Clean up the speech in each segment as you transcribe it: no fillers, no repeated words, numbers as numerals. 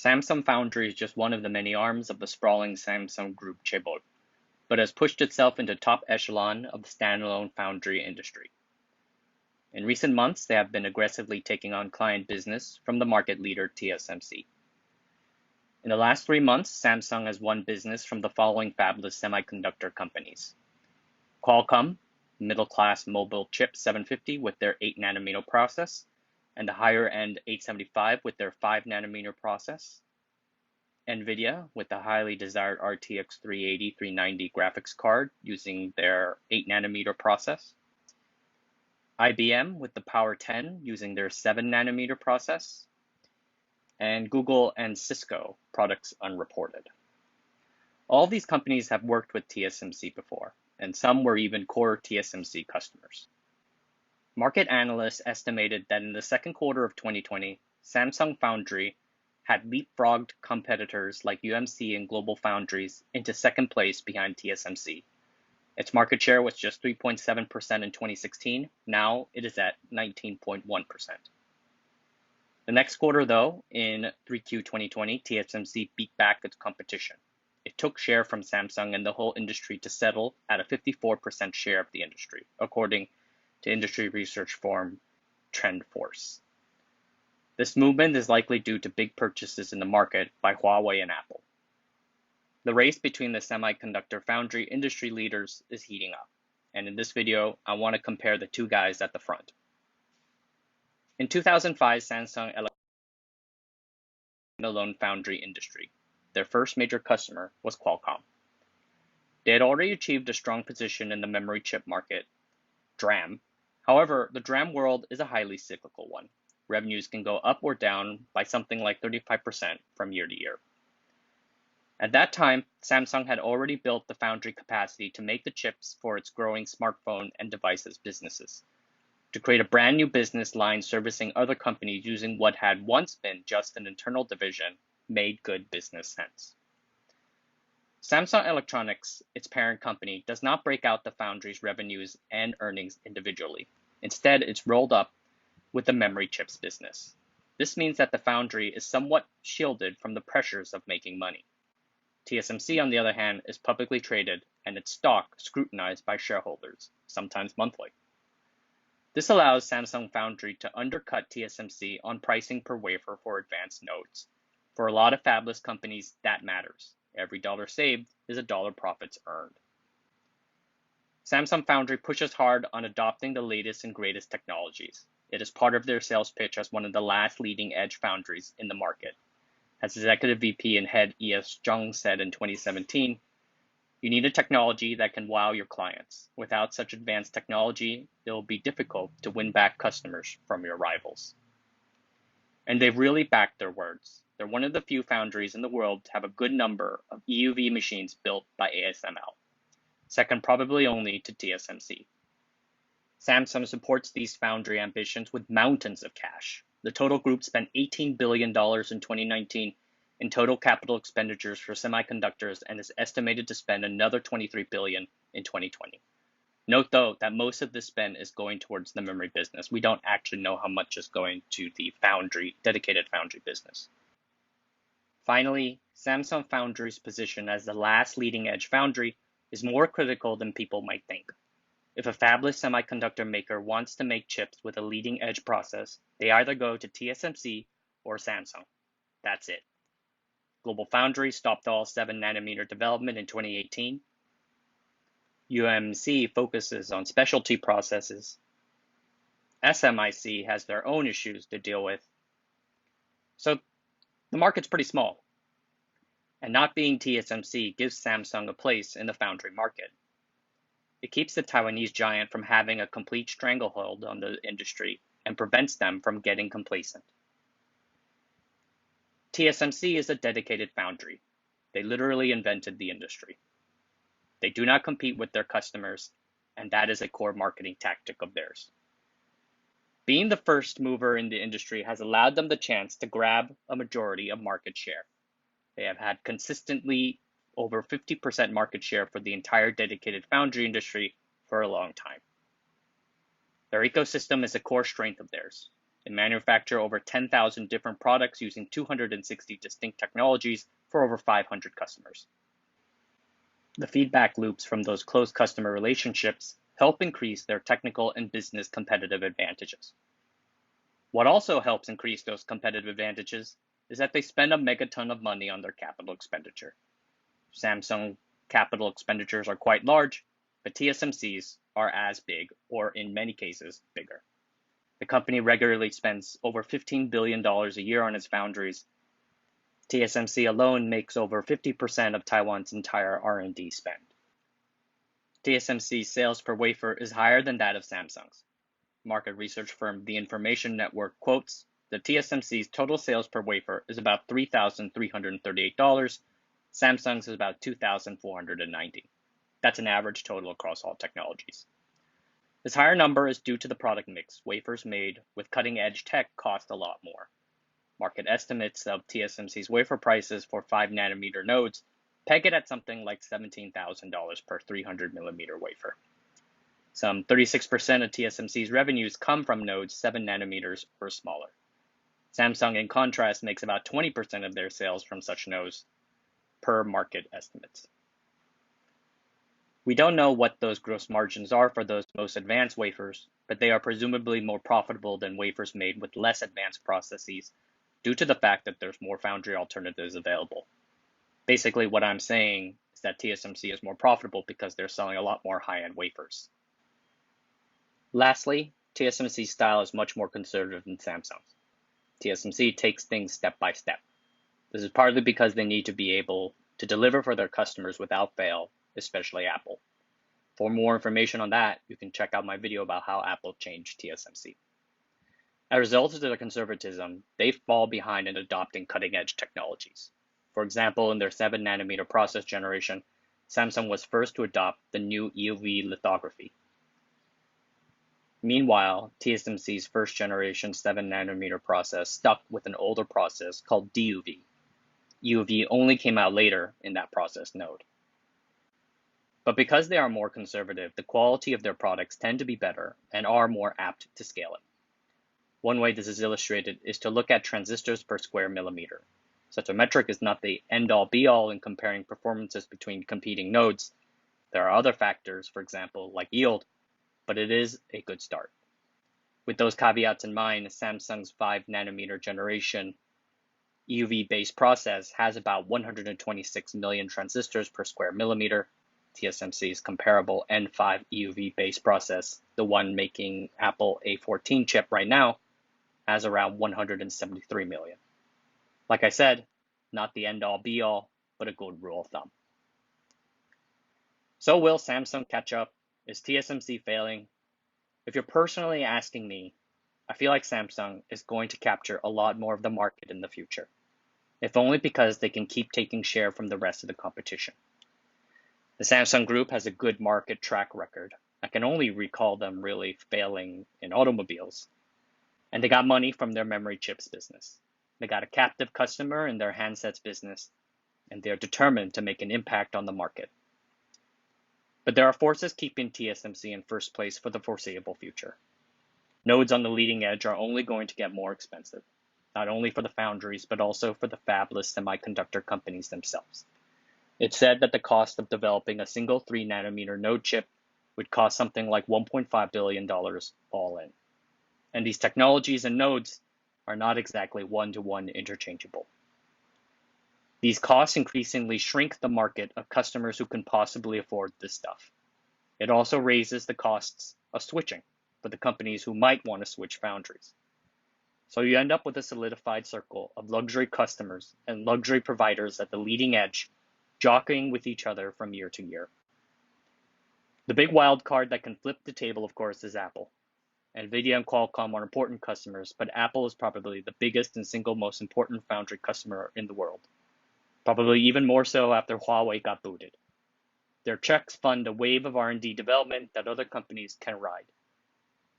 Samsung Foundry is just one of the many arms of the sprawling Samsung Group chaebol, but has pushed itself into top echelon of the standalone foundry industry. In recent months, they have been aggressively taking on client business from the market leader TSMC. In the last 3 months, Samsung has won business from the following fabulous semiconductor companies: Qualcomm, middle-class mobile chip 750 with their 8nm process, and the higher-end 875 with their 5nm process; NVIDIA with the highly desired RTX 380-390 graphics card using their 8nm process; IBM with the Power 10 using their 7nm process; and Google and Cisco, products unreported. All these companies have worked with TSMC before, and some were even core TSMC customers. Market analysts estimated that in the second quarter of 2020, Samsung Foundry had leapfrogged competitors like UMC and Global Foundries into second place behind TSMC. Its market share was just 3.7% in 2016. Now it is at 19.1%. The next quarter, though, in 3Q 2020, TSMC beat back its competition. It took share from Samsung and the whole industry to settle at a 54% share of the industry, according to industry research firm TrendForce. This movement is likely due to big purchases in the market by Huawei and Apple. The race between the semiconductor foundry industry leaders is heating up, and in this video, I want to compare the two guys at the front. In 2005, Samsung standalone foundry industry. Their first major customer was Qualcomm. They had already achieved a strong position in the memory chip market, DRAM. However, the DRAM world is a highly cyclical one. Revenues can go up or down by something like 35% from year to year. At that time, Samsung had already built the foundry capacity to make the chips for its growing smartphone and devices businesses, to create a brand new business line servicing other companies using what had once been just an internal division made good business sense. Samsung Electronics, its parent company, does not break out the foundry's revenues and earnings individually. Instead, it's rolled up with the memory chips business. This means that the foundry is somewhat shielded from the pressures of making money. TSMC, on the other hand, is publicly traded and its stock scrutinized by shareholders, sometimes monthly. This allows Samsung Foundry to undercut TSMC on pricing per wafer for advanced nodes. For a lot of fabless companies, that matters. Every dollar saved is a dollar profits earned. Samsung Foundry pushes hard on adopting the latest and greatest technologies. It is part of their sales pitch as one of the last leading-edge foundries in the market. As Executive VP and Head E.S. Jung said in 2017, "You need a technology that can wow your clients. Without such advanced technology, it will be difficult to win back customers from your rivals." And they've really backed their words. They're one of the few foundries in the world to have a good number of EUV machines built by ASML, second probably only to TSMC. Samsung supports these foundry ambitions with mountains of cash. The total group spent $18 billion in 2019 in total capital expenditures for semiconductors and is estimated to spend another $23 billion in 2020. Note, though, that most of this spend is going towards the memory business. We don't actually know how much is going to the dedicated foundry business. Finally, Samsung Foundry's position as the last leading-edge foundry is more critical than people might think. If a fabless semiconductor maker wants to make chips with a leading-edge process, they either go to TSMC or Samsung. That's it. Global Foundry stopped all 7nm development in 2018. UMC focuses on specialty processes. SMIC has their own issues to deal with. So the market's pretty small. And not being TSMC gives Samsung a place in the foundry market. It keeps the Taiwanese giant from having a complete stranglehold on the industry and prevents them from getting complacent. TSMC is a dedicated foundry. They literally invented the industry. They do not compete with their customers, and that is a core marketing tactic of theirs. Being the first mover in the industry has allowed them the chance to grab a majority of market share. They have had consistently over 50% market share for the entire dedicated foundry industry for a long time. Their ecosystem is a core strength of theirs. They manufacture over 10,000 different products using 260 distinct technologies for over 500 customers. The feedback loops from those close customer relationships help increase their technical and business competitive advantages. What also helps increase those competitive advantages is that they spend a megaton of money on their capital expenditure. Samsung capital expenditures are quite large, but TSMC's are as big, or in many cases, bigger. The company regularly spends over $15 billion a year on its foundries. TSMC alone makes over 50% of Taiwan's entire R&D spend. TSMC's sales per wafer is higher than that of Samsung's. Market research firm The Information Network quotes that TSMC's total sales per wafer is about $3,338. Samsung's is about $2,490. That's an average total across all technologies. This higher number is due to the product mix. Wafers made with cutting-edge tech cost a lot more. Market estimates of TSMC's wafer prices for 5nm nodes peg it at something like $17,000 per 300mm wafer. Some 36% of TSMC's revenues come from nodes 7nm or smaller. Samsung, in contrast, makes about 20% of their sales from such nodes per market estimates. We don't know what those gross margins are for those most advanced wafers, but they are presumably more profitable than wafers made with less advanced processes due to the fact that there's more foundry alternatives available. Basically, what I'm saying is that TSMC is more profitable because they're selling a lot more high-end wafers. Lastly, TSMC's style is much more conservative than Samsung's. TSMC takes things step by step. This is partly because they need to be able to deliver for their customers without fail, especially Apple. For more information on that, you can check out my video about how Apple changed TSMC. As a result of their conservatism, they fall behind in adopting cutting-edge technologies. For example, in their 7nm process generation, Samsung was first to adopt the new EUV lithography. Meanwhile, TSMC's first generation 7nm process stuck with an older process called DUV. EUV only came out later in that process node. But because they are more conservative, the quality of their products tend to be better and are more apt to scale it. One way this is illustrated is to look at transistors per square millimeter. Such a metric is not the end-all be-all in comparing performances between competing nodes. There are other factors, for example, like yield, but it is a good start. With those caveats in mind, Samsung's 5nm generation EUV-based process has about 126 million transistors per square millimeter. TSMC's comparable N5 EUV-based process, the one making Apple A14 chip right now, has around 173 million. Like I said, not the end-all be-all, but a good rule of thumb. So will Samsung catch up? Is TSMC failing? If you're personally asking me, I feel like Samsung is going to capture a lot more of the market in the future, if only because they can keep taking share from the rest of the competition. The Samsung Group has a good market track record. I can only recall them really failing in automobiles. And they got money from their memory chips business. They got a captive customer in their handsets business, and they're determined to make an impact on the market. But there are forces keeping TSMC in first place for the foreseeable future. Nodes on the leading edge are only going to get more expensive, not only for the foundries, but also for the fabless semiconductor companies themselves. It's said that the cost of developing a single 3nm node chip would cost something like $1.5 billion all in. And these technologies and nodes are not exactly one-to-one interchangeable. These costs increasingly shrink the market of customers who can possibly afford this stuff. It also raises the costs of switching for the companies who might want to switch foundries. So you end up with a solidified circle of luxury customers and luxury providers at the leading edge, jockeying with each other from year to year. The big wild card that can flip the table, of course, is Apple. NVIDIA and Qualcomm are important customers, but Apple is probably the biggest and single most important foundry customer in the world. Probably even more so after Huawei got booted. Their checks fund a wave of R&D development that other companies can ride.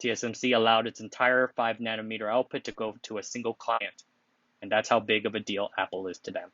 TSMC allowed its entire 5nm output to go to a single client, and that's how big of a deal Apple is to them.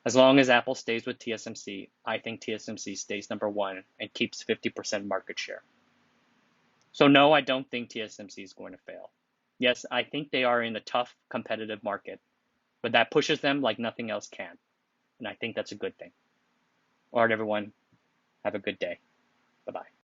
As long as Apple stays with TSMC, I think TSMC stays number one and keeps 50% market share. So no, I don't think TSMC is going to fail. Yes, I think they are in a tough competitive market, but that pushes them like nothing else can. And I think that's a good thing. All right, everyone. Have a good day. Bye-bye.